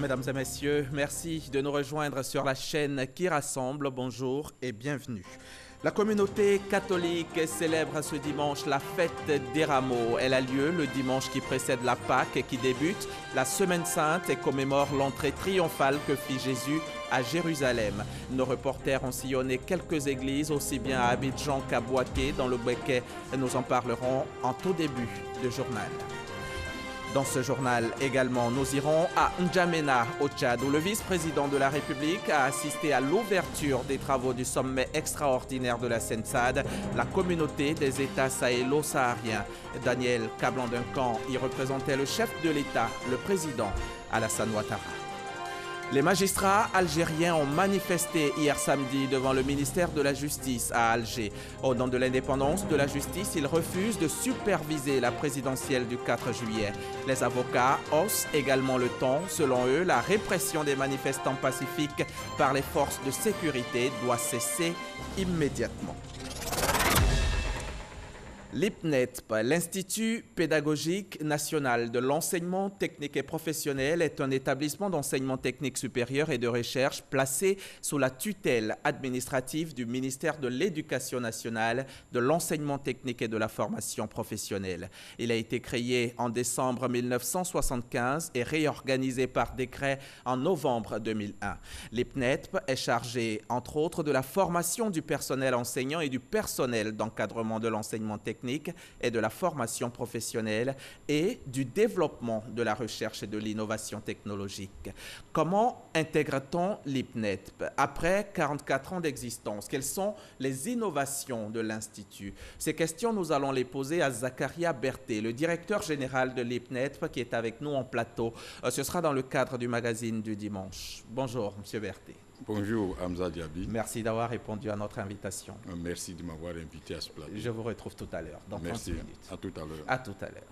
mesdames et messieurs. Merci de nous rejoindre sur la chaîne qui rassemble. Bonjour et bienvenue. La communauté catholique célèbre ce dimanche la fête des rameaux. Elle a lieu le dimanche qui précède la Pâque et qui débute la Semaine Sainte et commémore l'entrée triomphale que fit Jésus à Jérusalem. Nos reporters ont sillonné quelques églises, aussi bien à Abidjan qu'à Bouaké, dans le Béquet. Nous en parlerons en tout début de journal. Dans ce journal également, nous irons à N'Djamena, au Tchad, où le vice-président de la République a assisté à l'ouverture des travaux du sommet extraordinaire de la CENSAD, la communauté des États sahélo-sahariens. Daniel Kablan-Duncan y représentait le chef de l'État, le président Alassane Ouattara. Les magistrats algériens ont manifesté hier samedi devant le ministère de la Justice à Alger. Au nom de l'indépendance de la justice, ils refusent de superviser la présidentielle du 4 juillet. Les avocats haussent également le ton. Selon eux, la répression des manifestants pacifiques par les forces de sécurité doit cesser immédiatement. L'IPNETP, l'Institut pédagogique national de l'enseignement technique et professionnel, est un établissement d'enseignement technique supérieur et de recherche placé sous la tutelle administrative du ministère de l'Éducation nationale, de l'enseignement technique et de la formation professionnelle. Il a été créé en décembre 1975 et réorganisé par décret en novembre 2001. L'IPNETP est chargé, entre autres, de la formation du personnel enseignant et du personnel d'encadrement de l'enseignement technique et de la formation professionnelle et du développement de la recherche et de l'innovation technologique. Comment intègre-t-on l'IPNETP après 44 ans d'existence? Quelles sont les innovations de l'Institut? Ces questions, nous allons les poser à Zakaria Berté, le directeur général de l'IPNETP, qui est avec nous en plateau. Ce sera dans le cadre du magazine du dimanche. Bonjour, Monsieur Berté. Bonjour Hamza Diaby. Merci d'avoir répondu à notre invitation. Merci de m'avoir invité à ce plateau. Je vous retrouve tout à l'heure, dans 30 minutes. À tout à l'heure. À tout à l'heure.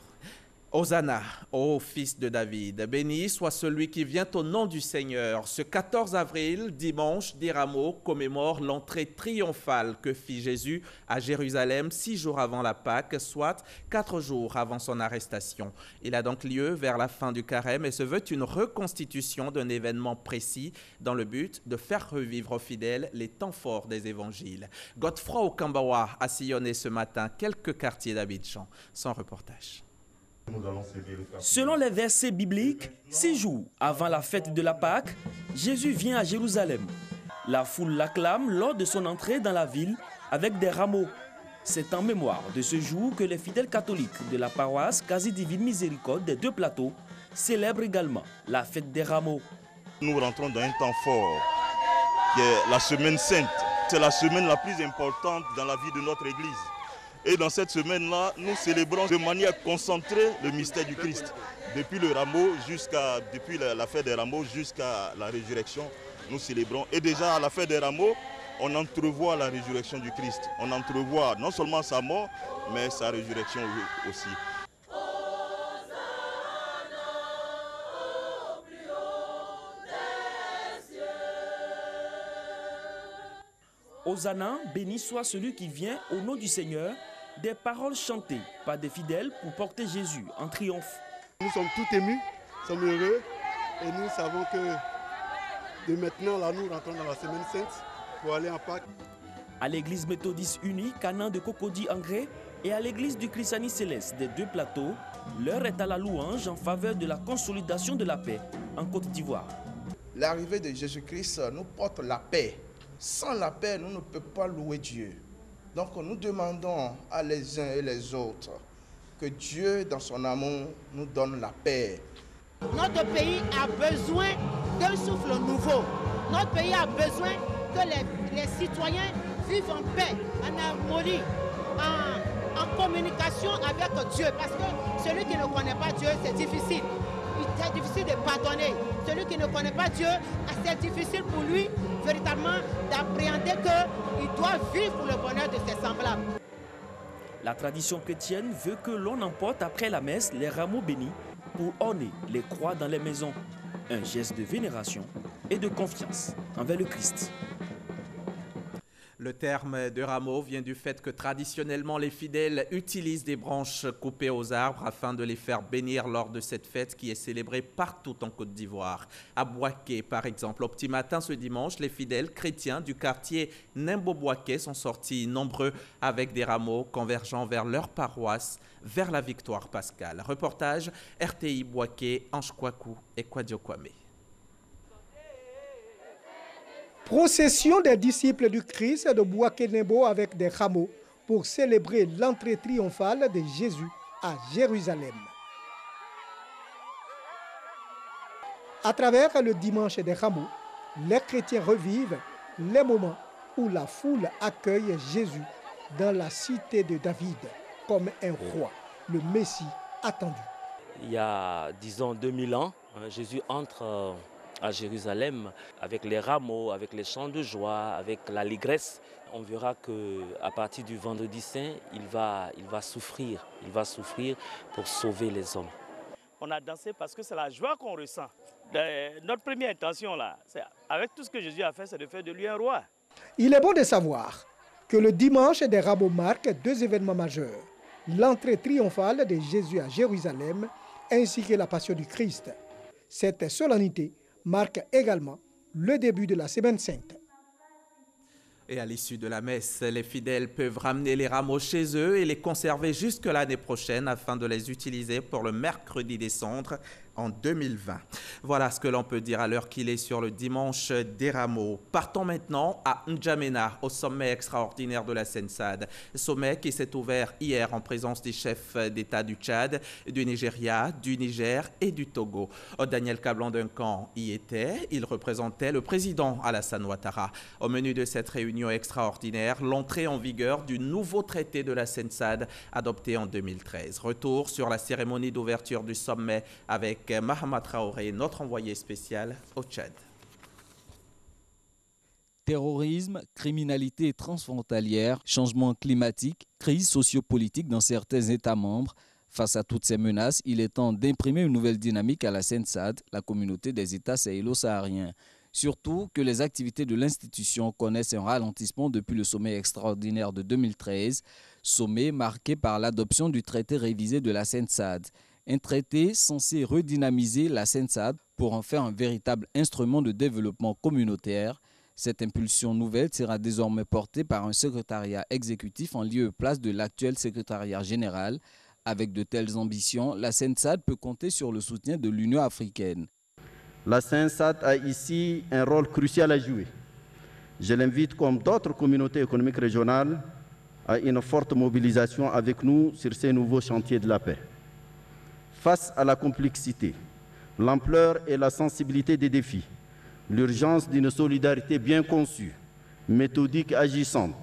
Hosanna, ô fils de David, béni soit celui qui vient au nom du Seigneur. Ce 14 avril, dimanche des Rameaux, commémore l'entrée triomphale que fit Jésus à Jérusalem 6 jours avant la Pâque, soit 4 jours avant son arrestation. Il a donc lieu vers la fin du carême et se veut une reconstitution d'un événement précis dans le but de faire revivre aux fidèles les temps forts des évangiles. Godefroy Okambawa a sillonné ce matin quelques quartiers d'Abidjan. Son reportage. Selon les versets bibliques, 6 jours avant la fête de la Pâque, Jésus vient à Jérusalem. La foule l'acclame lors de son entrée dans la ville avec des rameaux. C'est en mémoire de ce jour que les fidèles catholiques de la paroisse Quasi-Divine Miséricorde des Deux Plateaux célèbrent également la fête des rameaux. Nous rentrons dans un temps fort, qui est la Semaine Sainte. C'est la semaine la plus importante dans la vie de notre Église. Et dans cette semaine-là, nous célébrons de manière concentrée le mystère du Christ. Depuis le rameau depuis la fête des rameaux jusqu'à la résurrection, nous célébrons. Et déjà à la fête des rameaux, on entrevoit la résurrection du Christ. On entrevoit non seulement sa mort, mais sa résurrection aussi. Hosanna, béni soit celui qui vient au nom du Seigneur. Des paroles chantées par des fidèles pour porter Jésus en triomphe. Nous sommes tout émus, nous sommes heureux et nous savons que de maintenant, là, nous rentrons dans la Semaine Sainte pour aller en Pâques. À l'église méthodiste unie Canaan de Cocody-Angré et à l'église du Christianisme céleste des Deux Plateaux, l'heure est à la louange en faveur de la consolidation de la paix en Côte d'Ivoire. L'arrivée de Jésus-Christ nous porte la paix. Sans la paix, nous ne pouvons pas louer Dieu. Donc nous demandons à les uns et les autres que Dieu, dans son amour, nous donne la paix. Notre pays a besoin d'un souffle nouveau. Notre pays a besoin que les citoyens vivent en paix, en harmonie, en communication avec Dieu. Parce que celui qui ne connaît pas Dieu, c'est difficile. C'est difficile de pardonner. Celui qui ne connaît pas Dieu, c'est difficile pour lui véritablement d'appréhender qu'il doit vivre pour le bonheur de ses semblables. La tradition chrétienne veut que l'on emporte après la messe les rameaux bénis pour orner les croix dans les maisons. Un geste de vénération et de confiance envers le Christ. Le terme de rameau vient du fait que traditionnellement les fidèles utilisent des branches coupées aux arbres afin de les faire bénir lors de cette fête qui est célébrée partout en Côte d'Ivoire. À Bouaké par exemple, au petit matin ce dimanche, les fidèles chrétiens du quartier Nimbo-Bouaké sont sortis nombreux avec des rameaux convergeant vers leur paroisse, vers la victoire pascale. Reportage RTI Bouaké, Ange Kouakou et Kwadio Kwame. Procession des disciples du Christ de Bouaké-Nimbo avec des rameaux pour célébrer l'entrée triomphale de Jésus à Jérusalem. À travers le dimanche des rameaux, les chrétiens revivent les moments où la foule accueille Jésus dans la cité de David comme un roi, le Messie attendu. Il y a, disons, 2000 ans, Jésus entre à Jérusalem avec les rameaux, avec les chants de joie, avec l'allégresse. On verra qu'à partir du vendredi saint, il va souffrir pour sauver les hommes. On a dansé parce que c'est la joie qu'on ressent. Notre première intention, là, avec tout ce que Jésus a fait, c'est de faire de lui un roi. Il est bon de savoir que le dimanche des rameaux marque deux événements majeurs. L'entrée triomphale de Jésus à Jérusalem ainsi que la passion du Christ. Cette solennité marque également le début de la Semaine Sainte. Et à l'issue de la messe, les fidèles peuvent ramener les rameaux chez eux et les conserver jusque l'année prochaine afin de les utiliser pour le mercredi des cendres en 2020. Voilà ce que l'on peut dire à l'heure qu'il est sur le dimanche des rameaux. Partons maintenant à N'Djamena, au sommet extraordinaire de la Sensad. Sommet qui s'est ouvert hier en présence des chefs d'État du Tchad, du Nigeria, du Niger et du Togo. Daniel Kablan-Duncan y était. Il représentait le président Alassane Ouattara. Au menu de cette réunion extraordinaire, l'entrée en vigueur du nouveau traité de la Sensad adopté en 2013. Retour sur la cérémonie d'ouverture du sommet avec Mahama Traoré, notre envoyé spécial au Tchad. Terrorisme, criminalité transfrontalière, changement climatique, crise sociopolitique dans certains États membres. Face à toutes ces menaces, il est temps d'imprimer une nouvelle dynamique à la Sensad, la communauté des États sahélo-sahariens. Surtout que les activités de l'institution connaissent un ralentissement depuis le sommet extraordinaire de 2013, sommet marqué par l'adoption du traité révisé de la Sensad. Un traité censé redynamiser la Sensad pour en faire un véritable instrument de développement communautaire. Cette impulsion nouvelle sera désormais portée par un secrétariat exécutif en lieu et place de l'actuel secrétariat général. Avec de telles ambitions, la Sensad peut compter sur le soutien de l'Union africaine. La Sensad a ici un rôle crucial à jouer. Je l'invite, comme d'autres communautés économiques régionales, à une forte mobilisation avec nous sur ces nouveaux chantiers de la paix. Face à la complexité, l'ampleur et la sensibilité des défis, l'urgence d'une solidarité bien conçue, méthodique et agissante,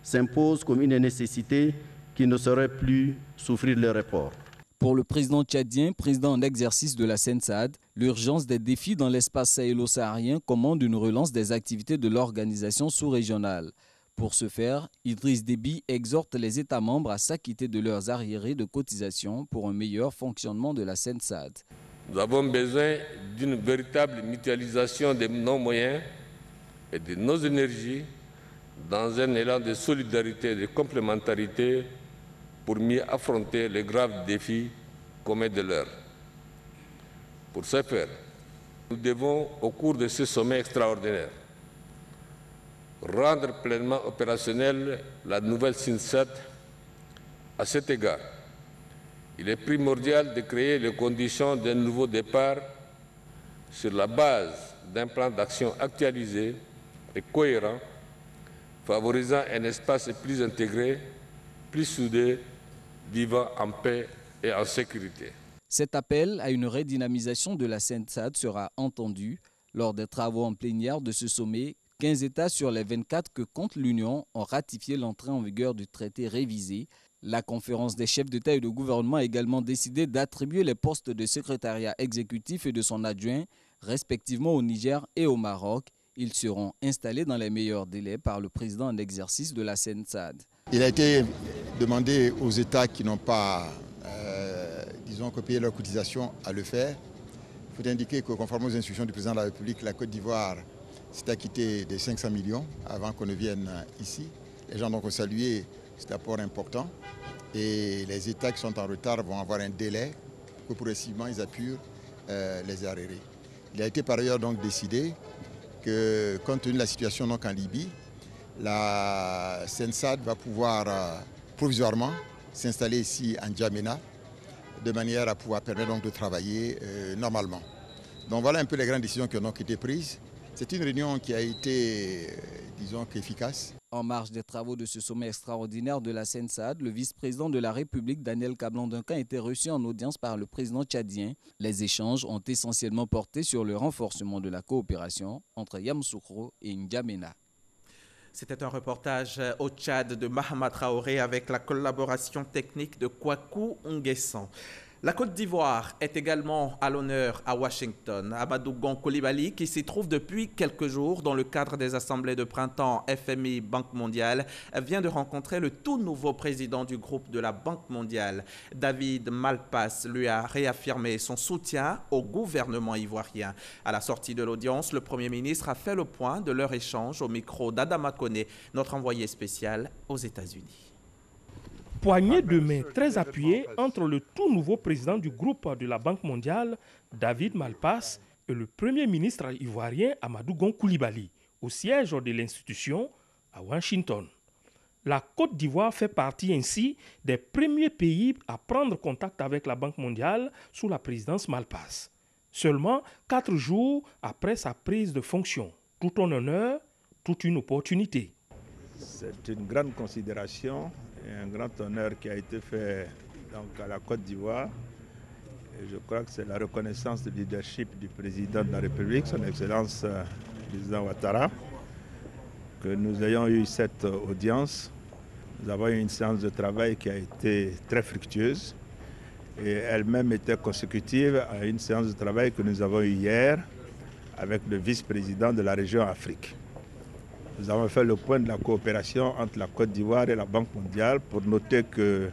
s'impose comme une nécessité qui ne saurait plus souffrir le report. Pour le président tchadien, président en exercice de la Sensad, l'urgence des défis dans l'espace sahélo-saharien commande une relance des activités de l'organisation sous-régionale. Pour ce faire, Idriss Déby exhorte les États membres à s'acquitter de leurs arriérés de cotisation pour un meilleur fonctionnement de la Sensad. Nous avons besoin d'une véritable mutualisation de nos moyens et de nos énergies dans un élan de solidarité et de complémentarité pour mieux affronter les graves défis communs de l'heure. Pour ce faire, nous devons, au cours de ce sommet extraordinaire, rendre pleinement opérationnelle la nouvelle Sensad. À cet égard, il est primordial de créer les conditions d'un nouveau départ sur la base d'un plan d'action actualisé et cohérent, favorisant un espace plus intégré, plus soudé, vivant en paix et en sécurité. Cet appel à une redynamisation de la Sensad sera entendu lors des travaux en plénière de ce sommet. 15 États sur les 24 que compte l'Union ont ratifié l'entrée en vigueur du traité révisé. La conférence des chefs d'État et de gouvernement a également décidé d'attribuer les postes de secrétariat exécutif et de son adjoint, respectivement au Niger et au Maroc. Ils seront installés dans les meilleurs délais par le président en exercice de la Sensad. Il a été demandé aux États qui n'ont pas, payé leur cotisation à le faire. Il faut indiquer que conformément aux instructions du président de la République, la Côte d'Ivoire s'est acquittée des 500 millions avant qu'on ne vienne ici. Les gens ont salué cet apport important et les États qui sont en retard vont avoir un délai pour que progressivement ils appuient les arrêts. Il a été par ailleurs donc décidé que compte tenu de la situation donc en Libye, la SENSAD va pouvoir provisoirement s'installer ici en N'Djamena de manière à pouvoir permettre donc de travailler normalement. Donc voilà un peu les grandes décisions qui ont été prises. C'est une réunion qui a été, disons, efficace. En marge des travaux de ce sommet extraordinaire de la SENSAD, le vice-président de la République, Daniel Kablan-Duncan, a été reçu en audience par le président tchadien. Les échanges ont essentiellement porté sur le renforcement de la coopération entre Yamoussoukro et N'Djamena. C'était un reportage au Tchad de Mahama Traoré avec la collaboration technique de Kwaku Nguessan. La Côte d'Ivoire est également à l'honneur à Washington. Amadou Gon Coulibaly, qui s'y trouve depuis quelques jours dans le cadre des assemblées de printemps FMI Banque mondiale, vient de rencontrer le tout nouveau président du groupe de la Banque mondiale. David Malpass lui a réaffirmé son soutien au gouvernement ivoirien. À la sortie de l'audience, le Premier ministre a fait le point de leur échange au micro d'Adama Koné, notre envoyé spécial aux États-Unis. Poignée de main très appuyée entre le tout nouveau président du groupe de la Banque mondiale, David Malpass, et le Premier ministre ivoirien Amadou Gon Coulibaly, au siège de l'institution à Washington. La Côte d'Ivoire fait partie ainsi des premiers pays à prendre contact avec la Banque mondiale sous la présidence Malpass. Seulement 4 jours après sa prise de fonction. Tout un honneur, toute une opportunité. C'est une grande considération et un grand honneur qui a été fait donc, à la Côte d'Ivoire. Et je crois que c'est la reconnaissance du leadership du président de la République, son Excellence le président Ouattara, que nous ayons eu cette audience. Nous avons eu une séance de travail qui a été très fructueuse et elle-même était consécutive à une séance de travail que nous avons eue hier avec le vice-président de la région Afrique. Nous avons fait le point de la coopération entre la Côte d'Ivoire et la Banque mondiale pour noter que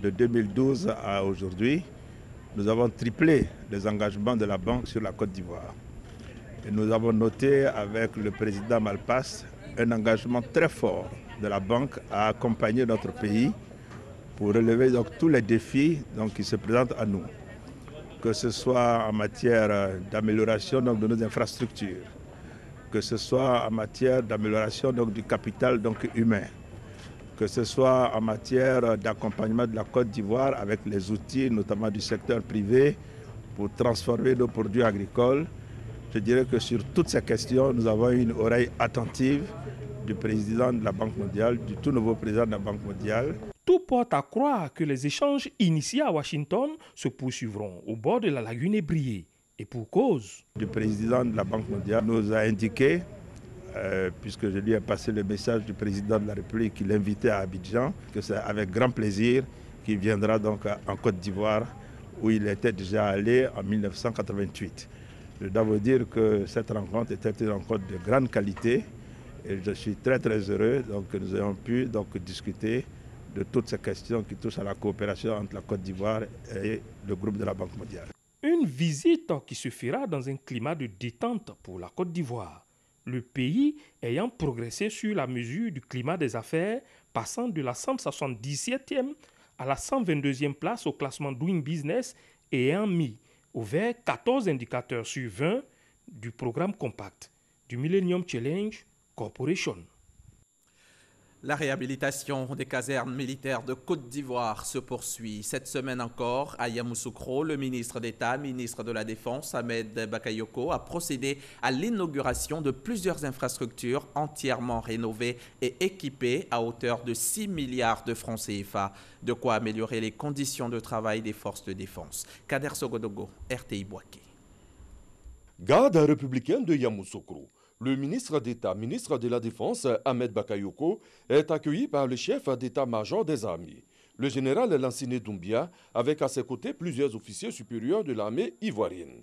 de 2012 à aujourd'hui, nous avons triplé les engagements de la Banque sur la Côte d'Ivoire. Et nous avons noté avec le président Malpass un engagement très fort de la Banque à accompagner notre pays pour relever donc, tous les défis donc, qui se présentent à nous, que ce soit en matière d'amélioration de nos infrastructures, que ce soit en matière d'amélioration du capital humain, que ce soit en matière d'accompagnement de la Côte d'Ivoire avec les outils, notamment du secteur privé, pour transformer nos produits agricoles. Je dirais que sur toutes ces questions, nous avons une oreille attentive du président de la Banque mondiale, du tout nouveau président de la Banque mondiale. Tout porte à croire que les échanges initiés à Washington se poursuivront au bord de la lagune ébriée. Et pour cause. Le président de la Banque mondiale nous a indiqué, puisque je lui ai passé le message du président de la République qui l'invitait à Abidjan, que c'est avec grand plaisir qu'il viendra donc en Côte d'Ivoire, où il était déjà allé en 1988. Je dois vous dire que cette rencontre était une rencontre de grande qualité et je suis très heureux que nous ayons pu discuter de toutes ces questions qui touchent à la coopération entre la Côte d'Ivoire et le groupe de la Banque mondiale. Une visite qui se fera dans un climat de détente pour la Côte d'Ivoire, le pays ayant progressé sur la mesure du climat des affaires, passant de la 177e à la 122e place au classement Doing Business et ayant mis au vert 14 indicateurs sur 20 du programme Compact du Millennium Challenge Corporation. La réhabilitation des casernes militaires de Côte d'Ivoire se poursuit. Cette semaine encore, à Yamoussoukro, le ministre d'État, ministre de la Défense, Ahmed Bakayoko, a procédé à l'inauguration de plusieurs infrastructures entièrement rénovées et équipées à hauteur de 6 milliards de francs CFA. De quoi améliorer les conditions de travail des forces de défense. Kader Sogodogo, RTI Bouaké. Garde républicain de Yamoussoukro. Le ministre d'État, ministre de la Défense, Ahmed Bakayoko, est accueilli par le chef d'état-major des armées, le général Lansine Doumbia, avec à ses côtés plusieurs officiers supérieurs de l'armée ivoirienne.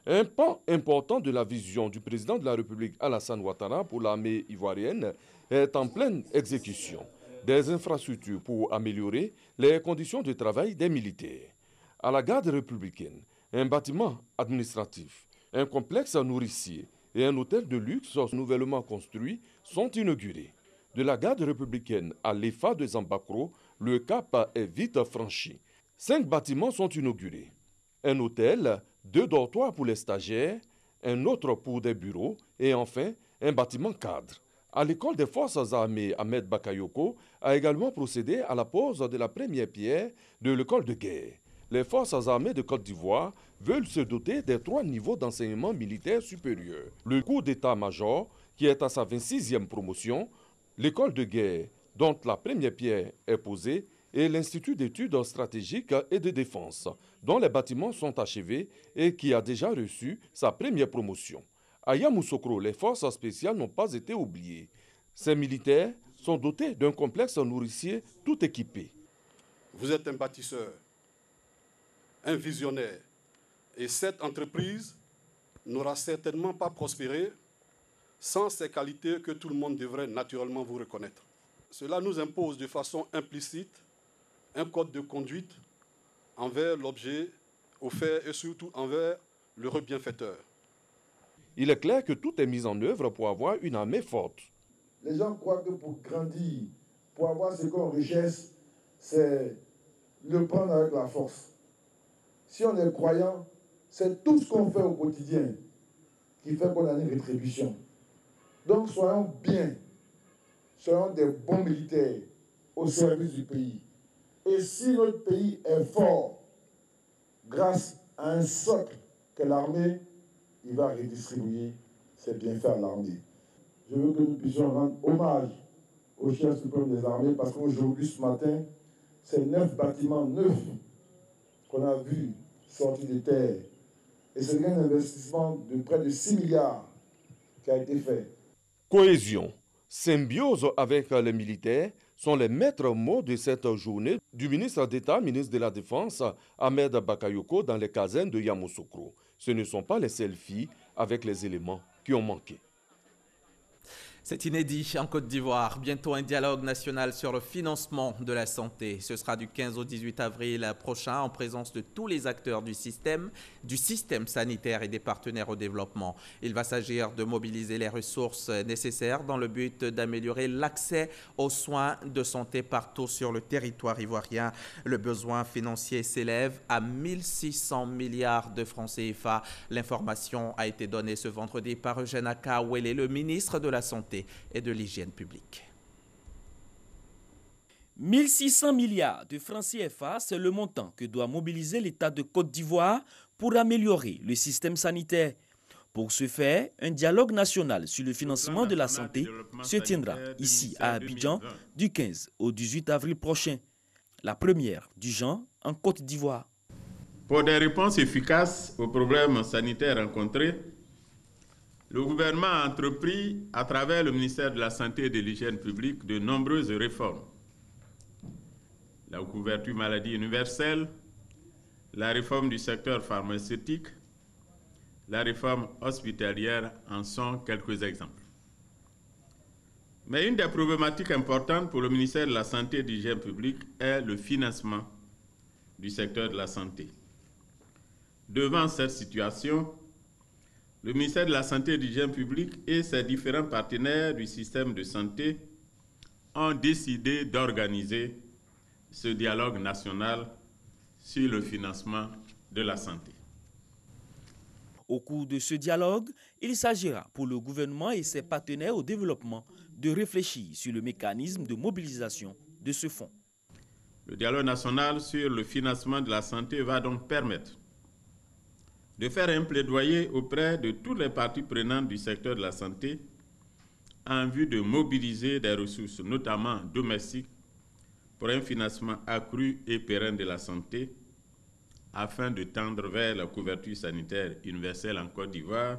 Un pan important de la vision du président de la République Alassane Ouattara pour l'armée ivoirienne est en pleine exécution. Des infrastructures pour améliorer les conditions de travail des militaires. À la garde républicaine, un bâtiment administratif, un complexe nourricier et un hôtel de luxe nouvellement construit sont inaugurés. De la garde républicaine à l'EFA de Zambakro, le cap est vite franchi. 5 bâtiments sont inaugurés. Un hôtel, 2 dortoirs pour les stagiaires, un autre pour des bureaux et enfin un bâtiment cadre. À l'école des forces armées, Ahmed Bakayoko a également procédé à la pose de la première pierre de l'école de guerre. Les forces armées de Côte d'Ivoire veulent se doter des 3 niveaux d'enseignement militaire supérieur. Le cours d'état-major, qui est à sa 26e promotion, l'école de guerre, dont la première pierre est posée, et l'Institut d'études stratégiques et de défense, dont les bâtiments sont achevés et qui a déjà reçu sa première promotion. À Yamoussoukro, les forces spéciales n'ont pas été oubliées. Ces militaires sont dotés d'un complexe nourricier tout équipé. Vous êtes un bâtisseur, un visionnaire, et cette entreprise n'aura certainement pas prospéré sans ces qualités que tout le monde devrait naturellement vous reconnaître. Cela nous impose de façon implicite un code de conduite envers l'objet offert et surtout envers l'heureux bienfaiteur. Il est clair que tout est mis en œuvre pour avoir une armée forte. Les gens croient que pour grandir, pour avoir ce qu'on richesse, c'est le prendre avec la force. Si on est croyant, c'est tout ce qu'on fait au quotidien qui fait qu'on a une rétribution. Donc soyons bien, soyons des bons militaires au service du pays. Et si notre pays est fort, grâce à un socle qu'est l'armée, il va redistribuer ses bienfaits à l'armée. Je veux que nous puissions rendre hommage au chef suprême des armées parce qu'aujourd'hui, ce matin, c'est 9 bâtiments neufs qu'on a vus sortir de terre. Et c'est un investissement de près de 6 milliards qui a été fait. Cohésion, symbiose avec les militaires sont les maîtres mots de cette journée du ministre d'État, ministre de la Défense, Ahmed Bakayoko, dans les casernes de Yamoussoukro. Ce ne sont pas les selfies avec les éléments qui ont manqué. C'est inédit en Côte d'Ivoire. Bientôt un dialogue national sur le financement de la santé. Ce sera du 15 au 18 avril prochain en présence de tous les acteurs du système sanitaire et des partenaires au développement. Il va s'agir de mobiliser les ressources nécessaires dans le but d'améliorer l'accès aux soins de santé partout sur le territoire ivoirien. Le besoin financier s'élève à 1600 milliards de francs CFA. L'information a été donnée ce vendredi par Eugène Akawele, le ministre de la Santé et de l'hygiène publique. 1600 milliards de francs CFA, c'est le montant que doit mobiliser l'État de Côte d'Ivoire pour améliorer le système sanitaire. Pour ce faire, un dialogue national sur le financement de la santé se tiendra ici à Abidjan du 15 au 18 avril prochain. La première du genre en Côte d'Ivoire. Pour des réponses efficaces aux problèmes sanitaires rencontrés, le gouvernement a entrepris, à travers le ministère de la Santé et de l'Hygiène publique, de nombreuses réformes. La couverture maladie universelle, la réforme du secteur pharmaceutique, la réforme hospitalière en sont quelques exemples. Mais une des problématiques importantes pour le ministère de la Santé et de l'Hygiène publique est le financement du secteur de la santé. Devant cette situation, le ministère de la Santé et de l'Hygiène publique et ses différents partenaires du système de santé ont décidé d'organiser ce dialogue national sur le financement de la santé. Au cours de ce dialogue, il s'agira pour le gouvernement et ses partenaires au développement de réfléchir sur le mécanisme de mobilisation de ce fonds. Le dialogue national sur le financement de la santé va donc permettre de faire un plaidoyer auprès de toutes les parties prenantes du secteur de la santé en vue de mobiliser des ressources, notamment domestiques, pour un financement accru et pérenne de la santé, afin de tendre vers la couverture sanitaire universelle en Côte d'Ivoire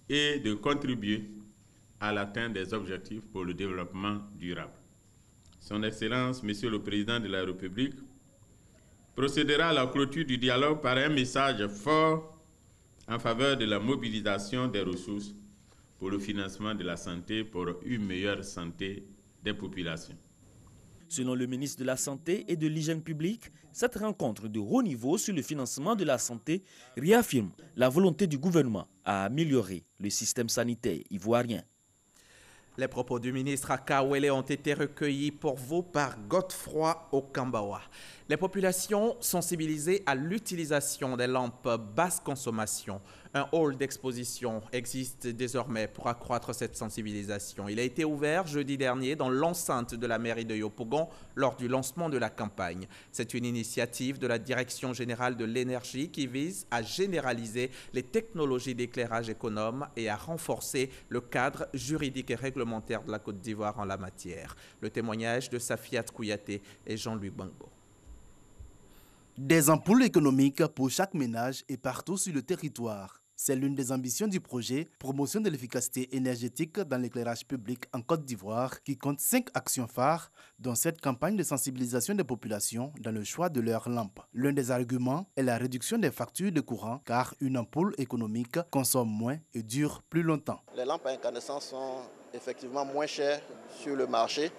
et de contribuer à l'atteinte des objectifs pour le développement durable. Son Excellence, Monsieur le Président de la République, procédera à la clôture du dialogue par un message fort en faveur de la mobilisation des ressources pour le financement de la santé pour une meilleure santé des populations. Selon le ministre de la Santé et de l'Hygiène publique, cette rencontre de haut niveau sur le financement de la santé réaffirme la volonté du gouvernement à améliorer le système sanitaire ivoirien. Les propos du ministre Akawele ont été recueillis pour vous par Godefroy Okambawa. Les populations sensibilisées à l'utilisation des lampes basse consommation. Un hall d'exposition existe désormais pour accroître cette sensibilisation. Il a été ouvert jeudi dernier dans l'enceinte de la mairie de Yopougon lors du lancement de la campagne. C'est une initiative de la Direction générale de l'énergie qui vise à généraliser les technologies d'éclairage économe et à renforcer le cadre juridique et réglementaire de la Côte d'Ivoire en la matière. Le témoignage de Safiat Kouyaté et Jean-Louis Bangbo. Des ampoules économiques pour chaque ménage et partout sur le territoire. C'est l'une des ambitions du projet Promotion de l'efficacité énergétique dans l'éclairage public en Côte d'Ivoire qui compte 5 actions phares dont cette campagne de sensibilisation des populations dans le choix de leurs lampes. L'un des arguments est la réduction des factures de courant car une ampoule économique consomme moins et dure plus longtemps. Les lampes à incandescence sont effectivement moins chères sur le marché.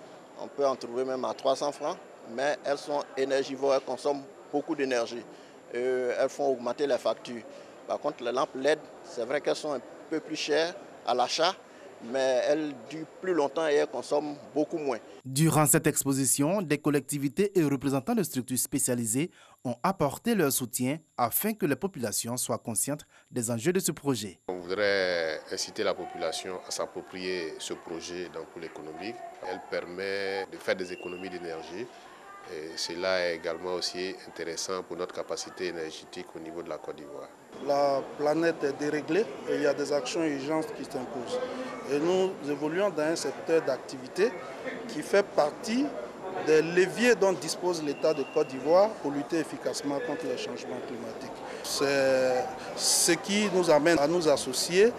On peut en trouver même à 300 francs, mais elles sont énergivores, elles consomment beaucoup d'énergie. Elles font augmenter les factures. Par contre, les lampes LED, c'est vrai qu'elles sont un peu plus chères à l'achat, mais elles durent plus longtemps et elles consomment beaucoup moins. Durant cette exposition, des collectivités et représentants de structures spécialisées ont apporté leur soutien afin que les populations soient conscientes des enjeux de ce projet. On voudrait inciter la population à s'approprier ce projet d'ampoule économique. Elle permet de faire des économies d'énergie. Et cela est également aussi intéressant pour notre capacité énergétique au niveau de la Côte d'Ivoire. La planète est déréglée et il y a des actions urgentes qui s'imposent. Et nous évoluons dans un secteur d'activité qui fait partie des leviers dont dispose l'État de Côte d'Ivoire pour lutter efficacement contre les changements climatiques. C'est ce qui nous amène à nous associer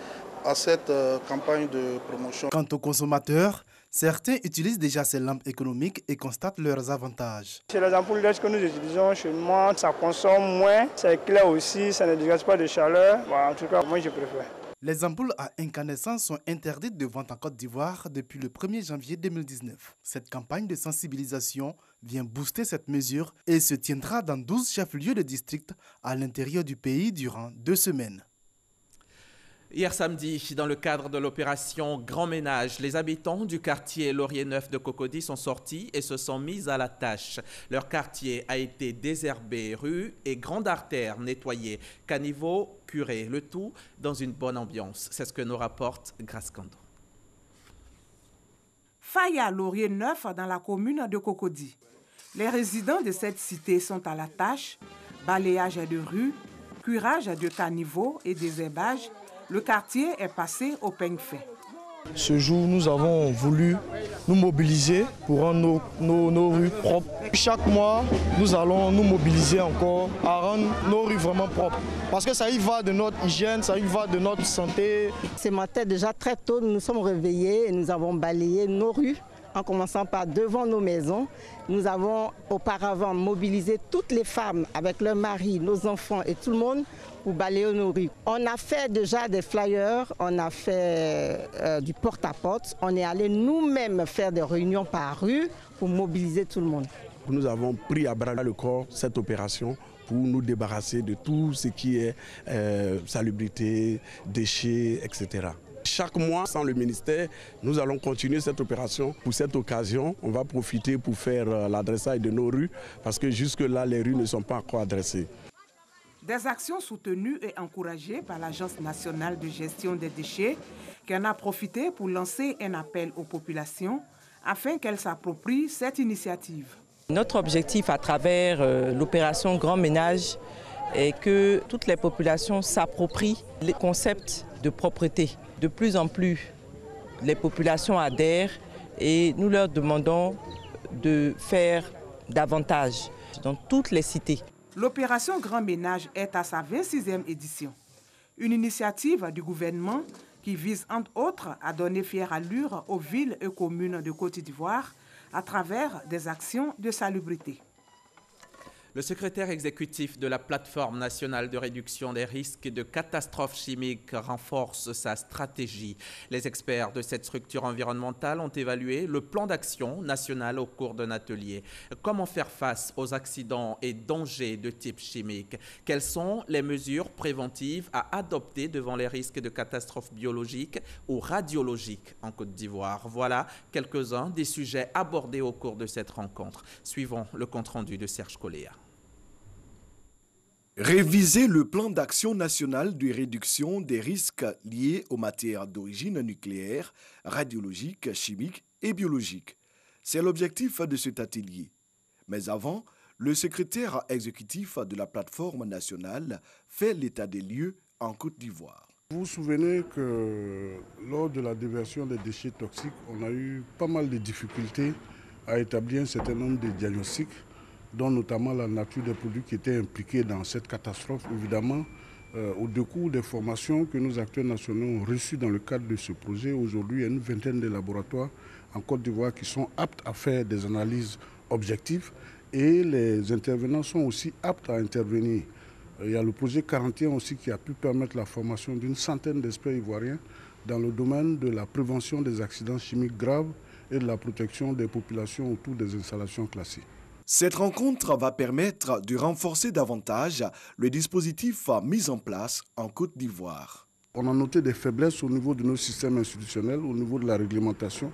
à cette campagne de promotion. Quant aux consommateurs, certains utilisent déjà ces lampes économiques et constatent leurs avantages. Chez les ampoules LED que nous utilisons chez moi, ça consomme moins, c'est clair aussi, ça ne dégage pas de chaleur. En tout cas, moi je préfère. Les ampoules à incandescence sont interdites de vente en Côte d'Ivoire depuis le 1er janvier 2019. Cette campagne de sensibilisation vient booster cette mesure et se tiendra dans 12 chefs-lieux de district à l'intérieur du pays durant 2 semaines. Hier samedi, dans le cadre de l'opération Grand Ménage, les habitants du quartier Laurier Neuf de Cocody sont sortis et se sont mis à la tâche. Leur quartier a été désherbé, rues et grandes artères nettoyées, caniveaux curés, le tout dans une bonne ambiance. C'est ce que nous rapporte Grace Kando. Faya Laurier Neuf dans la commune de Cocody. Les résidents de cette cité sont à la tâche, balayage de rues, curage de caniveaux et désherbage. Le quartier est passé au peigne fait. Ce jour, nous avons voulu nous mobiliser pour rendre nos rues propres. Chaque mois, nous allons nous mobiliser encore à rendre nos rues vraiment propres. Parce que ça y va de notre hygiène, ça y va de notre santé. Ce matin, déjà très tôt, nous nous sommes réveillés et nous avons balayé nos rues. En commençant par devant nos maisons, nous avons auparavant mobilisé toutes les femmes avec leurs maris, nos enfants et tout le monde pour balayer nos rues. On a fait déjà des flyers, on a fait du porte-à-porte, on est allé nous-mêmes faire des réunions par rue pour mobiliser tout le monde. Nous avons pris à bras le corps cette opération pour nous débarrasser de tout ce qui est salubrité, déchets, etc. Chaque mois, sans le ministère, nous allons continuer cette opération. Pour cette occasion, on va profiter pour faire l'adressage de nos rues parce que jusque-là, les rues ne sont pas encore adressées. Des actions soutenues et encouragées par l'Agence nationale de gestion des déchets qui en a profité pour lancer un appel aux populations afin qu'elles s'approprient cette initiative. Notre objectif à travers l'opération Grand Ménage est que toutes les populations s'approprient les concepts de propreté. De plus en plus, les populations adhèrent et nous leur demandons de faire davantage dans toutes les cités. L'opération Grand Ménage est à sa 26e édition. Une initiative du gouvernement qui vise entre autres à donner fière allure aux villes et communes de Côte d'Ivoire à travers des actions de salubrité. Le secrétaire exécutif de la plateforme nationale de réduction des risques de catastrophes chimiques renforce sa stratégie. Les experts de cette structure environnementale ont évalué le plan d'action national au cours d'un atelier. Comment faire face aux accidents et dangers de type chimique? Quelles sont les mesures préventives à adopter devant les risques de catastrophes biologiques ou radiologiques en Côte d'Ivoire? Voilà quelques-uns des sujets abordés au cours de cette rencontre. Suivons le compte-rendu de Serge Coléa. Réviser le plan d'action national de réduction des risques liés aux matières d'origine nucléaire, radiologique, chimique et biologique. C'est l'objectif de cet atelier. Mais avant, le secrétaire exécutif de la plateforme nationale fait l'état des lieux en Côte d'Ivoire. Vous vous souvenez que lors de la déversion des déchets toxiques, on a eu pas mal de difficultés à établir un certain nombre de diagnostics, dont notamment la nature des produits qui étaient impliqués dans cette catastrophe. Évidemment, au décours des formations que nos acteurs nationaux ont reçues dans le cadre de ce projet, aujourd'hui, il y a une vingtaine de laboratoires en Côte d'Ivoire qui sont aptes à faire des analyses objectives et les intervenants sont aussi aptes à intervenir. Il y a le projet 41 aussi qui a pu permettre la formation d'une centaine d'experts ivoiriens dans le domaine de la prévention des accidents chimiques graves et de la protection des populations autour des installations classées. Cette rencontre va permettre de renforcer davantage le dispositif mis en place en Côte d'Ivoire. On a noté des faiblesses au niveau de nos systèmes institutionnels, au niveau de la réglementation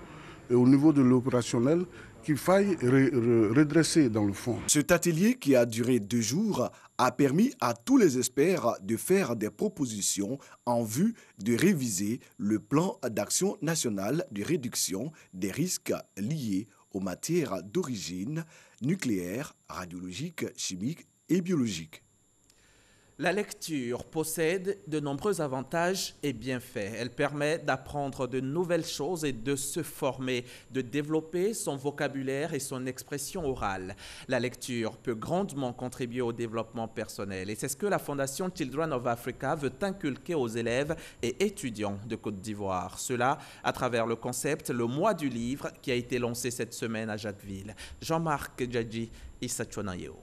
et au niveau de l'opérationnel qu'il faille redresser dans le fond. Cet atelier qui a duré 2 jours a permis à tous les experts de faire des propositions en vue de réviser le plan d'action national de réduction des risques liés aux matières d'origine nucléaire, radiologique, chimique et biologique. La lecture possède de nombreux avantages et bienfaits. Elle permet d'apprendre de nouvelles choses et de se former, de développer son vocabulaire et son expression orale. La lecture peut grandement contribuer au développement personnel et c'est ce que la Fondation Children of Africa veut inculquer aux élèves et étudiants de Côte d'Ivoire. Cela à travers le concept Le Mois du Livre qui a été lancé cette semaine à Jacquesville. Jean-Marc Djadji, Issa Chonayeo.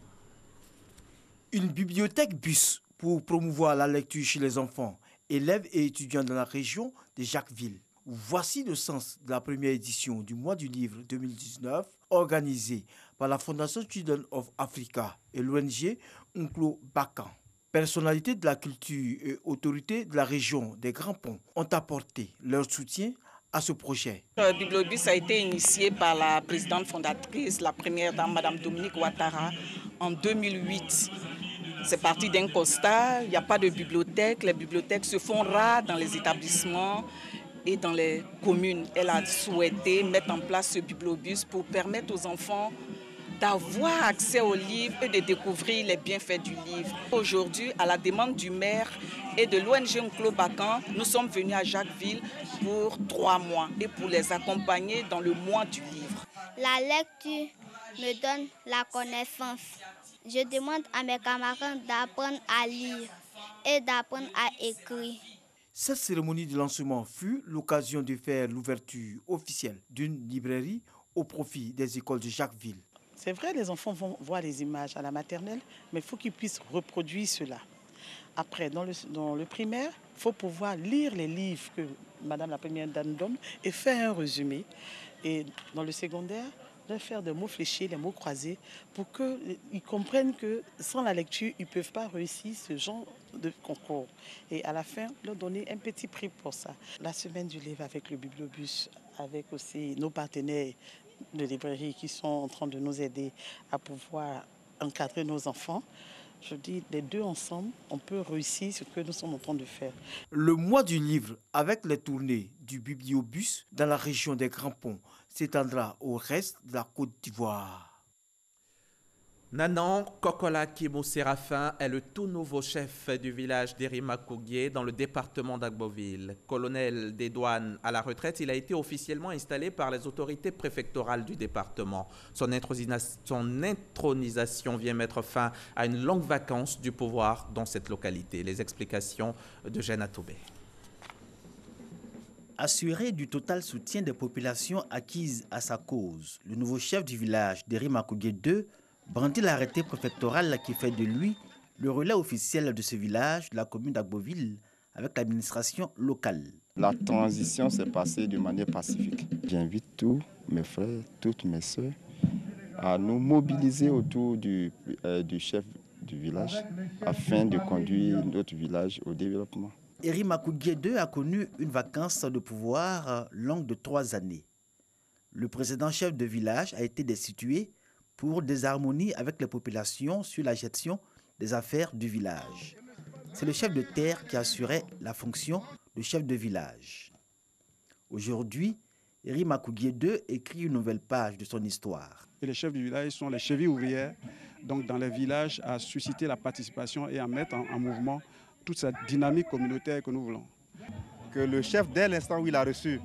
Une bibliothèque bus pour promouvoir la lecture chez les enfants, élèves et étudiants dans la région de Jacquesville. Voici le sens de la première édition du Mois du Livre 2019, organisée par la Fondation Children of Africa et l'ONG Unclo Bakan. Personnalités de la culture et autorités de la région des Grands Ponts ont apporté leur soutien à ce projet. Le Bibliobus a été initié par la présidente fondatrice, la première dame, Madame Dominique Ouattara, en 2008. C'est parti d'un constat, il n'y a pas de bibliothèque, les bibliothèques se font rares dans les établissements et dans les communes. Elle a souhaité mettre en place ce Bibliobus pour permettre aux enfants d'avoir accès aux livres et de découvrir les bienfaits du livre. Aujourd'hui, à la demande du maire et de l'ONG Unclo Bakan, nous sommes venus à Jacquesville pour 3 mois et pour les accompagner dans le mois du livre. La lecture me donne la connaissance. Je demande à mes camarades d'apprendre à lire et d'apprendre à écrire. Cette cérémonie de lancement fut l'occasion de faire l'ouverture officielle d'une librairie au profit des écoles de Jacquesville. C'est vrai, les enfants vont voir les images à la maternelle, mais il faut qu'ils puissent reproduire cela. Après, dans le primaire, il faut pouvoir lire les livres que Madame la première dame donne et faire un résumé. Et dans le secondaire, de faire des mots fléchés, des mots croisés, pour qu'ils comprennent que sans la lecture, ils ne peuvent pas réussir ce genre de concours. Et à la fin, leur donner un petit prix pour ça. La semaine du livre avec le Bibliobus, avec aussi nos partenaires de librairie qui sont en train de nous aider à pouvoir encadrer nos enfants. Je dis, les deux ensemble, on peut réussir ce que nous sommes en train de faire. Le mois du livre, avec les tournées du Bibliobus dans la région des Grands Ponts, s'étendra au reste de la Côte d'Ivoire. Nanan Kokola Kimou Séraphin est le tout nouveau chef du village d'Erimakougué dans le département d'Agboville. Colonel des douanes à la retraite, il a été officiellement installé par les autorités préfectorales du département. Son intronisation vient mettre fin à une longue vacance du pouvoir dans cette localité. Les explications de Jeanne Atoubé. Assuré du total soutien des populations acquises à sa cause, le nouveau chef du village d'Erimakougué 2 brandit l'arrêté préfectoral qui fait de lui le relais officiel de ce village de la commune d'Agboville avec l'administration locale. La transition s'est passée de manière pacifique. J'invite tous mes frères, toutes mes soeurs à nous mobiliser autour du chef du village afin de conduire notre village au développement. Eri Makougué II a connu une vacance de pouvoir longue de 3 années. Le précédent chef de village a été destitué pour désharmonie avec les populations sur la gestion des affaires du village. C'est le chef de terre qui assurait la fonction de chef de village. Aujourd'hui, Eri Makougué II écrit une nouvelle page de son histoire. Et les chefs du village sont les chevilles ouvrières, donc dans les villages, à susciter la participation et à mettre en mouvement toute cette dynamique communautaire que nous voulons. Que le chef, dès l'instant où il a reçu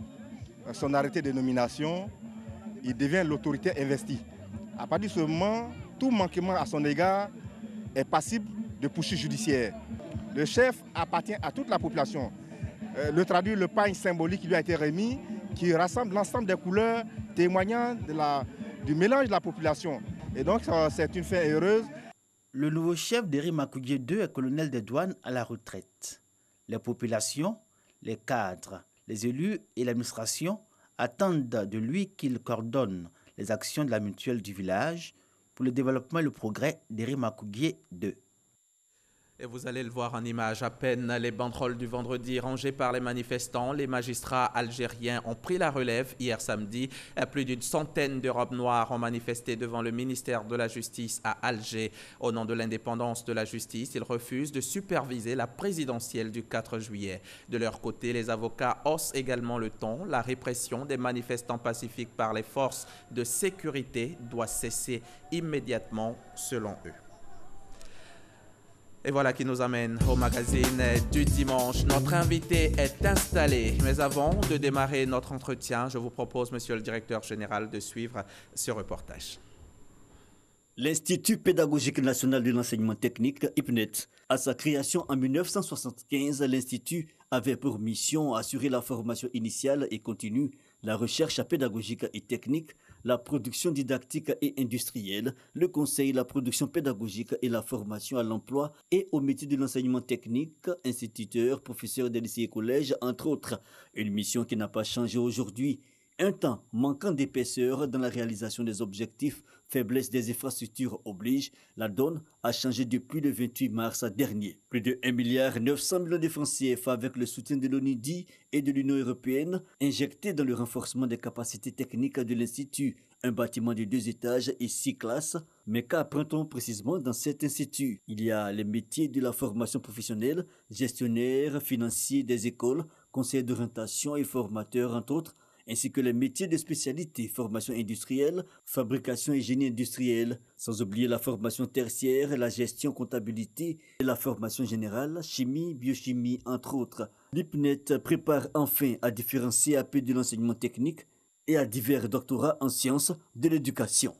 son arrêté de nomination, il devient l'autorité investie. À partir de ce moment, tout manquement à son égard est passible de poursuite judiciaire. Le chef appartient à toute la population. Le traduit le pagne symbolique qui lui a été remis, qui rassemble l'ensemble des couleurs témoignant du mélange de la population. Et donc c'est une fin heureuse. Le nouveau chef d'Eri Makougué II est colonel des douanes à la retraite. Les populations, les cadres, les élus et l'administration attendent de lui qu'il coordonne les actions de la mutuelle du village pour le développement et le progrès d'Eri Makougué II. Et vous allez le voir en image, à peine les banderoles du vendredi rangées par les manifestants, les magistrats algériens ont pris la relève. Hier samedi, plus d'une centaine de robes noires ont manifesté devant le ministère de la Justice à Alger. Au nom de l'indépendance de la justice, ils refusent de superviser la présidentielle du 4 juillet. De leur côté, les avocats haussent également le ton. La répression des manifestants pacifiques par les forces de sécurité doit cesser immédiatement, selon eux. Et voilà qui nous amène au magazine du dimanche. Notre invité est installé. Mais avant de démarrer notre entretien, je vous propose, monsieur le directeur général, de suivre ce reportage. L'Institut pédagogique national de l'enseignement technique, IPNET, à sa création en 1975, l'Institut avait pour mission assurer la formation initiale et continue, la recherche pédagogique et technique, la production didactique et industrielle, le conseil, la production pédagogique et la formation à l'emploi et au métier de l'enseignement technique, instituteurs, professeurs des lycées et collèges, entre autres. Une mission qui n'a pas changé aujourd'hui. Un temps manquant d'épaisseur dans la réalisation des objectifs, faiblesse des infrastructures oblige, la donne a changé depuis le 28 mars dernier. Plus de 1,9 milliard de francs CFA avec le soutien de l'ONUDI et de l'Union européenne, injectés dans le renforcement des capacités techniques de l'Institut. Un bâtiment de 2 étages et 6 classes. Mais qu'apprend-on précisément dans cet institut? Il y a les métiers de la formation professionnelle, gestionnaire, financier des écoles, conseillers d'orientation et formateurs, entre autres, ainsi que les métiers de spécialité, formation industrielle, fabrication et génie industriel, sans oublier la formation tertiaire, la gestion, comptabilité et la formation générale, chimie, biochimie, entre autres. L'IPNET prépare enfin à différents CAP de l'enseignement technique et à divers doctorats en sciences de l'éducation.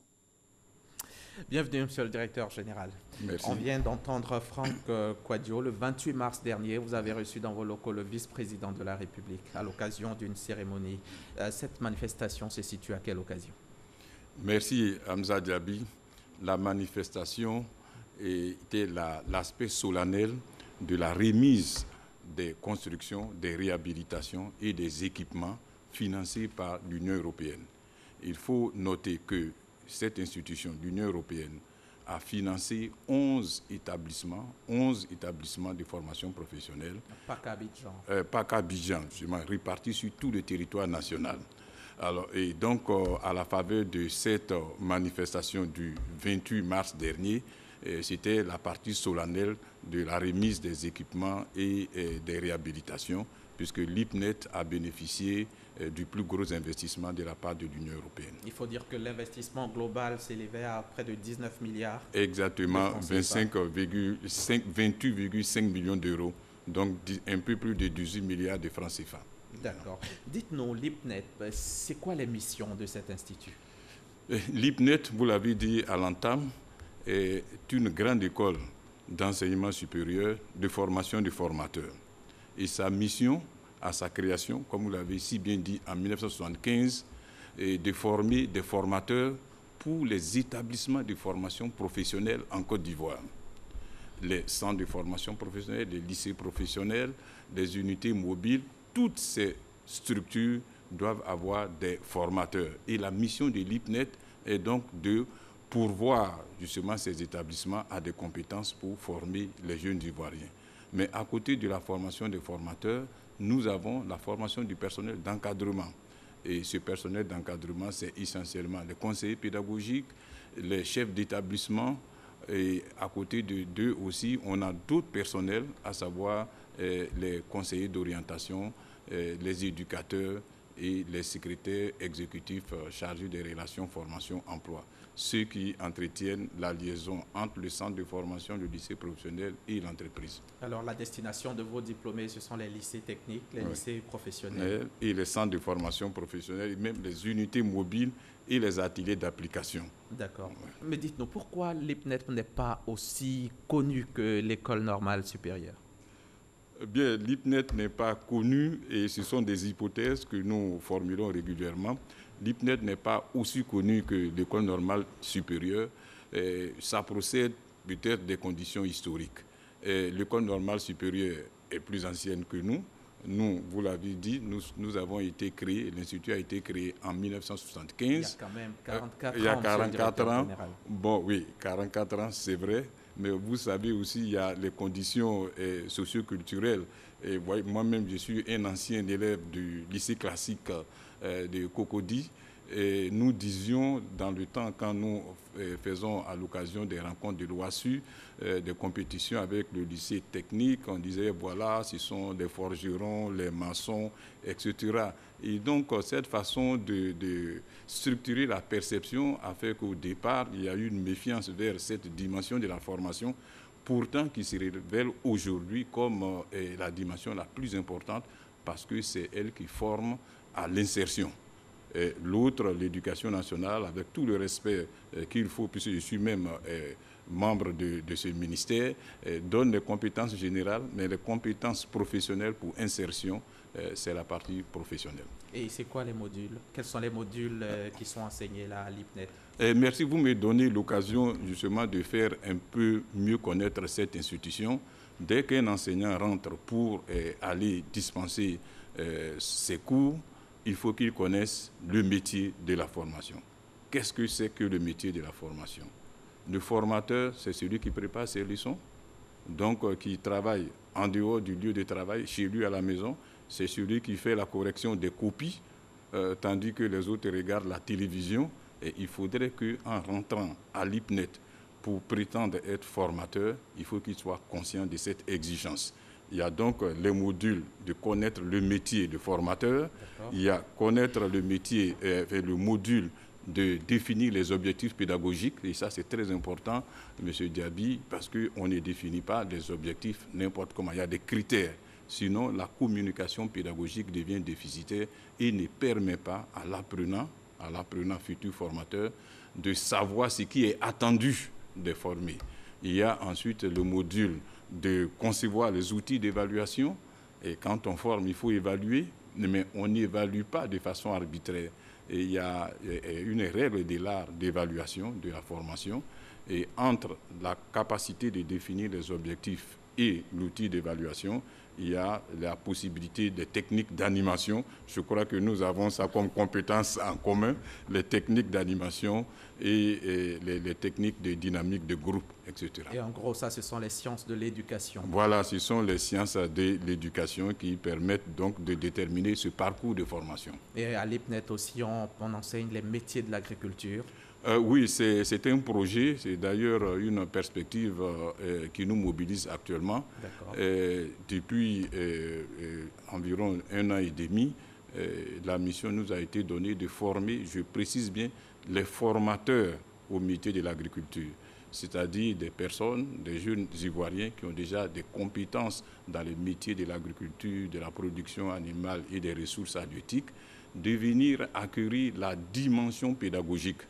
Bienvenue, monsieur le directeur général. Merci. On vient d'entendre Franck Quadio. Le 28 mars dernier, vous avez reçu dans vos locaux le vice-président de la République à l'occasion d'une cérémonie. Cette manifestation se situe à quelle occasion? Merci, Hamza Diaby. La manifestation était l'aspect solennel de la remise des constructions, des réhabilitations et des équipements financés par l'Union européenne. Il faut noter que cette institution, l'Union européenne, a financé 11 établissements de formation professionnelle. Pas qu'à Abidjan. Pas qu'à Abidjan, justement, répartis sur tout le territoire national. Alors, et donc, à la faveur de cette manifestation du 28 mars dernier, c'était la partie solennelle de la remise des équipements et des réhabilitations, puisque l'IPNET a bénéficié du plus gros investissement de la part de l'Union européenne. Il faut dire que l'investissement global s'élevait à près de 19 milliards. Exactement, 28,5 millions d'euros, donc un peu plus de 18 milliards de francs CFA. D'accord. Dites-nous, l'IPNET, c'est quoi les missions de cet institut? L'IPNET, vous l'avez dit à l'entame, est une grande école d'enseignement supérieur de formation de formateurs. Et sa mission, à sa création, comme vous l'avez si bien dit en 1975, est de former des formateurs pour les établissements de formation professionnelle en Côte d'Ivoire. Les centres de formation professionnelle, les lycées professionnels, les unités mobiles, toutes ces structures doivent avoir des formateurs. Et la mission de l'IPNET est donc de pourvoir justement ces établissements à des compétences pour former les jeunes Ivoiriens. Mais à côté de la formation des formateurs, nous avons la formation du personnel d'encadrement. Et ce personnel d'encadrement, c'est essentiellement les conseillers pédagogiques, les chefs d'établissement. Et à côté d'eux aussi, on a d'autres personnels, à savoir les conseillers d'orientation, les éducateurs et les secrétaires exécutifs chargés des relations formation-emploi. Ceux qui entretiennent la liaison entre le centre de formation, le lycée professionnel et l'entreprise. Alors la destination de vos diplômés, ce sont les lycées techniques, les lycées professionnels. Et les centres de formation professionnelle, et même les unités mobiles et les ateliers d'application. D'accord. Mais dites-nous, pourquoi l'IPNET n'est pas aussi connu que l'École normale supérieure? Bien, l'IPNET n'est pas connu et ce sont des hypothèses que nous formulons régulièrement. L'IPNET n'est pas aussi connu que l'École normale supérieure. Ça procède peut-être des conditions historiques. L'École normale supérieure est plus ancienne que nous. Nous, vous l'avez dit, nous avons été créés, l'Institut a été créé en 1975. Il y a quand même 44 ans. Il y a 44 ans. Bon, oui, 44 ans, c'est vrai. Mais vous savez aussi, il y a les conditions socioculturelles. Et moi-même, je suis un ancien élève du lycée classique de Cocody. Et nous disions, dans le temps, quand nous faisons à l'occasion des rencontres de l'OASU, des compétitions avec le lycée technique, on disait, voilà, ce sont les forgerons, les maçons, etc. Et donc, cette façon de structurer la perception a fait qu'au départ, il y a eu une méfiance vers cette dimension de la formation, pourtant qui se révèle aujourd'hui comme la dimension la plus importante, parce que c'est elle qui forme à l'insertion. L'autre, l'éducation nationale, avec tout le respect qu'il faut, puisque je suis même membre de ce ministère, donne les compétences générales, mais les compétences professionnelles pour insertion, c'est la partie professionnelle. Et c'est quoi les modules? Quels sont les modules qui sont enseignés là à l'IPNET? Merci, vous me donnez l'occasion justement de faire un peu mieux connaître cette institution. Dès qu'un enseignant rentre pour aller dispenser ses cours, il faut qu'il connaisse le métier de la formation. Qu'est-ce que c'est que le métier de la formation? Le formateur, c'est celui qui prépare ses leçons, donc qui travaille en dehors du lieu de travail, chez lui à la maison. C'est celui qui fait la correction des copies, tandis que les autres regardent la télévision. Et il faudrait qu'en rentrant à l'IPNET pour prétendre être formateur, il faut qu'il soit conscient de cette exigence. Il y a donc les modules de connaître le métier de formateur. Il y a connaître le métier, le module de définir les objectifs pédagogiques. Et ça, c'est très important, M. Diaby, parce qu'on ne définit pas des objectifs n'importe comment. Il y a des critères. Sinon, la communication pédagogique devient déficitaire et ne permet pas à l'apprenant futur formateur, de savoir ce qui est attendu des formés. Il y a ensuite le module de concevoir les outils d'évaluation. Et quand on forme, il faut évaluer, mais on n'évalue pas de façon arbitraire. Et il y a une règle de l'art d'évaluation de la formation. Et entre la capacité de définir les objectifs et l'outil d'évaluation, il y a la possibilité des techniques d'animation. Je crois que nous avons ça comme compétence en commun, les techniques d'animation et les techniques de dynamique de groupe, etc. Et en gros, ça, ce sont les sciences de l'éducation. Voilà, ce sont les sciences de l'éducation qui permettent donc de déterminer ce parcours de formation. Et à l'IPNET aussi, on enseigne les métiers de l'agriculture. Oui, c'est un projet, c'est d'ailleurs une perspective qui nous mobilise actuellement. Depuis environ 1 an et demi, la mission nous a été donnée de former, je précise bien, les formateurs au métier de l'agriculture, c'est-à-dire des personnes, des jeunes Ivoiriens qui ont déjà des compétences dans les métiers de l'agriculture, de la production animale et des ressources halieutiques, de venir acquérir la dimension pédagogique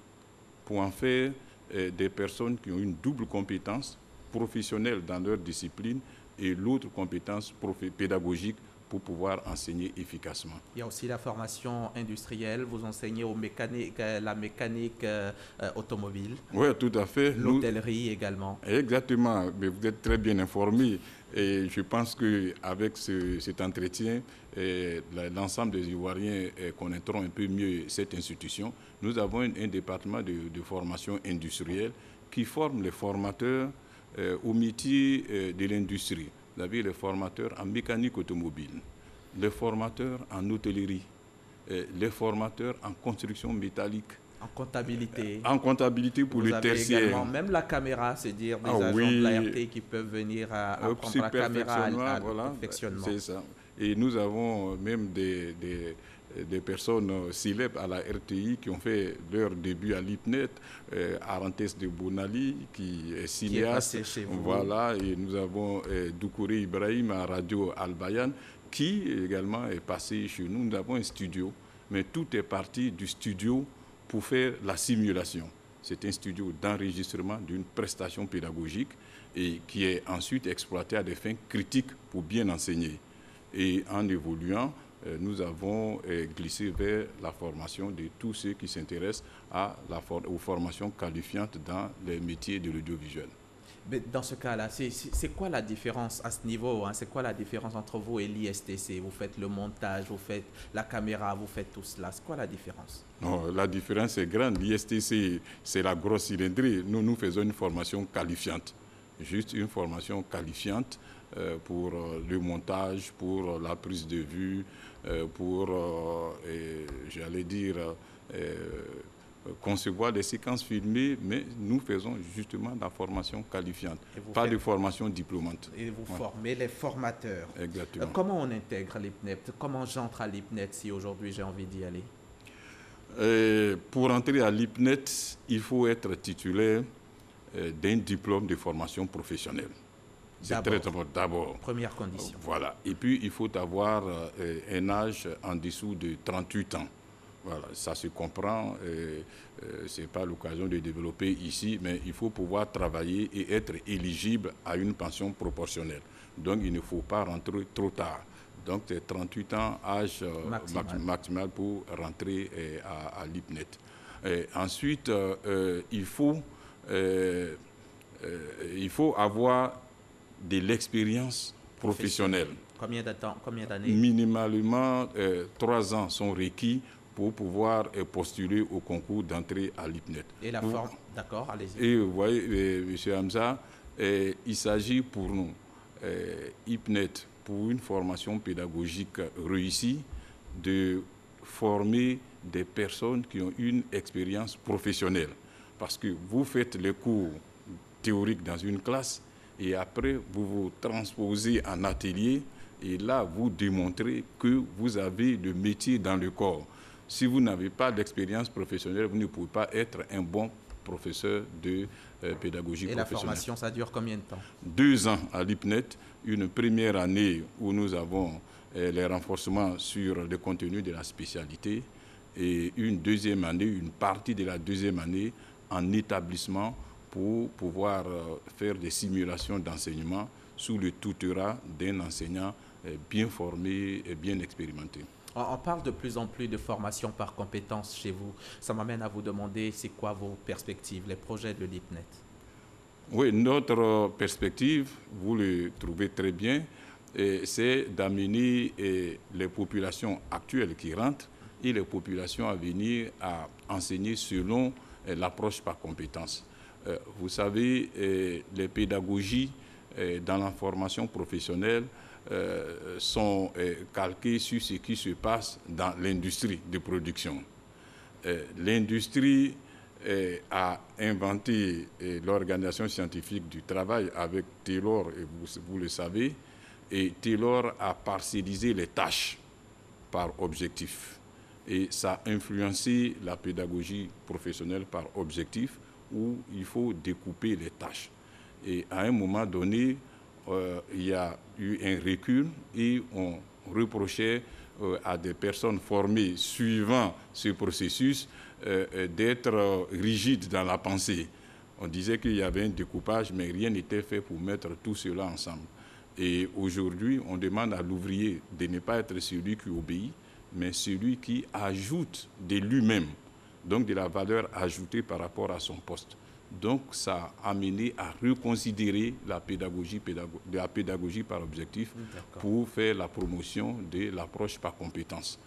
pour en faire des personnes qui ont une double compétence professionnelle dans leur discipline et l'autre compétence pédagogique pour pouvoir enseigner efficacement. Il y a aussi la formation industrielle, vous enseignez la mécanique automobile. Oui, tout à fait. L'hôtellerie également. Exactement, mais vous êtes très bien informé et je pense qu'avec cet entretien, l'ensemble des Ivoiriens connaîtront un peu mieux cette institution. Nous avons un département de formation industrielle qui forme les formateurs au métier de l'industrie. Vous avez les formateurs en mécanique automobile, les formateurs en hôtellerie, les formateurs en construction métallique. En comptabilité. En comptabilité pour le tertiaire. Également, même la caméra, c'est-à-dire des agents de l'ART qui peuvent venir apprendre la caméra à perfectionnement. C'est ça. Et nous avons même des personnes célèbres à la RTI qui ont fait leur début à l'IPNET, Arantes de Bonali, qui est cinéaste. Qui est passé chez vous. Voilà, et nous avons Doukouré Ibrahim à Radio Al-Bayan, qui également est passé chez nous. Nous avons un studio, mais tout est parti du studio pour faire la simulation. C'est un studio d'enregistrement d'une prestation pédagogique et qui est ensuite exploité à des fins critiques pour bien enseigner. Et en évoluant, nous avons glissé vers la formation de tous ceux qui s'intéressent aux formations qualifiantes dans les métiers de l'audiovisuel. Mais dans ce cas-là, c'est quoi la différence à ce niveau, hein? C'est quoi la différence entre vous et l'ISTC? Vous faites le montage, vous faites la caméra, vous faites tout cela. C'est quoi la différence? Non, la différence est grande. L'ISTC, c'est la grosse cylindrée. Nous faisons une formation qualifiante. Juste une formation qualifiante pour le montage, pour la prise de vue, pour, j'allais dire, concevoir des séquences filmées, mais nous faisons justement de la formation qualifiante, pas de formation diplômante. Et vous formez les formateurs. Exactement. Comment on intègre l'IPNET? Comment j'entre à l'IPNET si aujourd'hui j'ai envie d'y aller? Pour entrer à l'IPNET, il faut être titulaire d'un diplôme de formation professionnelle. C'est très important d'abord. Première condition. Voilà. Et puis, il faut avoir un âge en dessous de 38 ans. Voilà, ça se comprend, ce n'est pas l'occasion de développer ici, mais il faut pouvoir travailler et être éligible à une pension proportionnelle. Donc, il ne faut pas rentrer trop tard. Donc, c'est 38 ans, âge maximal pour rentrer à l'IPNET. Ensuite, il faut avoir de l'expérience professionnelle. Combien d'années? Minimalement, 3 ans sont requis pour pouvoir postuler au concours d'entrée à l'IPNET. Et la forme, d'accord, allez-y. Et vous voyez, M. Hamza, il s'agit pour nous, IPNET, pour une formation pédagogique réussie, de former des personnes qui ont une expérience professionnelle. Parce que vous faites les cours théoriques dans une classe et après, vous vous transposez en atelier et là, vous démontrez que vous avez le métier dans le corps. Si vous n'avez pas d'expérience professionnelle, vous ne pouvez pas être un bon professeur de pédagogie professionnelle. Et la formation, ça dure combien de temps? 2 ans à l'IPNET, une première année où nous avons les renforcements sur le contenu de la spécialité et une deuxième année, une partie de la deuxième année en établissement pour pouvoir faire des simulations d'enseignement sous le tutorat d'un enseignant bien formé et bien expérimenté. On parle de plus en plus de formation par compétences chez vous. Ça m'amène à vous demander, c'est quoi vos perspectives, les projets de l'IPNET? Oui, notre perspective, vous le trouvez très bien, c'est d'amener les populations actuelles qui rentrent et les populations à venir à enseigner selon l'approche par compétences. Vous savez, les pédagogies dans la formation professionnelle sont calquées sur ce qui se passe dans l'industrie de production. L'industrie a inventé l'Organisation scientifique du travail avec Taylor, et vous le savez, et Taylor a parcellisé les tâches par objectif. Et ça a influencé la pédagogie professionnelle par objectif, où il faut découper les tâches. Et à un moment donné, il y a eu un recul et on reprochait à des personnes formées suivant ce processus d'être rigides dans la pensée. On disait qu'il y avait un découpage, mais rien n'était fait pour mettre tout cela ensemble. Et aujourd'hui, on demande à l'ouvrier de ne pas être celui qui obéit, mais celui qui ajoute de lui-même, donc de la valeur ajoutée par rapport à son poste. Donc ça a amené à reconsidérer la pédagogie par objectif pour faire la promotion de l'approche par compétence.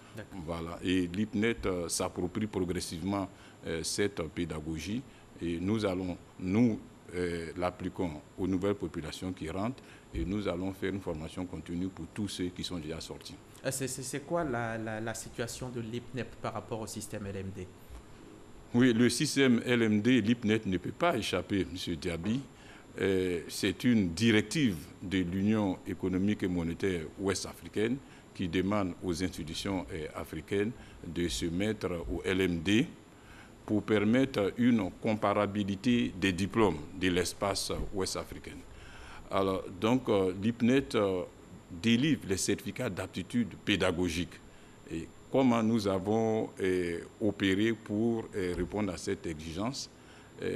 Voilà. Et l'IPNET s'approprie progressivement cette pédagogie et nous l'appliquons aux nouvelles populations qui rentrent et nous allons faire une formation continue pour tous ceux qui sont déjà sortis. C'est quoi la situation de l'IPNET par rapport au système LMD? Oui, le système LMD, l'IPNET ne peut pas échapper, M. Diaby. C'est une directive de l'Union économique et monétaire ouest-africaine qui demande aux institutions africaines de se mettre au LMD pour permettre une comparabilité des diplômes de l'espace ouest-africain. Alors, donc, l'IPNET délivre les certificats d'aptitude pédagogique. Et comment nous avons opéré pour répondre à cette exigence?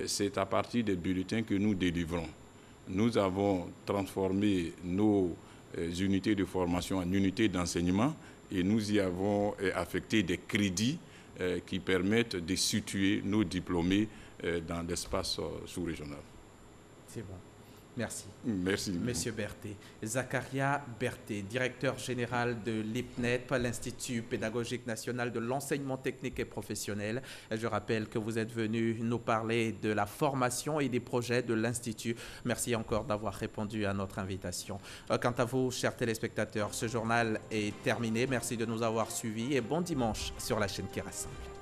C'est à partir des bulletins que nous délivrons. Nous avons transformé nos unités de formation en unités d'enseignement et nous y avons affecté des crédits qui permettent de situer nos diplômés dans l'espace sous-régional. C'est bon. Merci. Merci. Monsieur Berthet. Zacharia Berthet, directeur général de l'IPNET, l'Institut pédagogique national de l'enseignement technique et professionnel. Je rappelle que vous êtes venu nous parler de la formation et des projets de l'Institut. Merci encore d'avoir répondu à notre invitation. Quant à vous, chers téléspectateurs, ce journal est terminé. Merci de nous avoir suivis et bon dimanche sur la chaîne qui rassemble.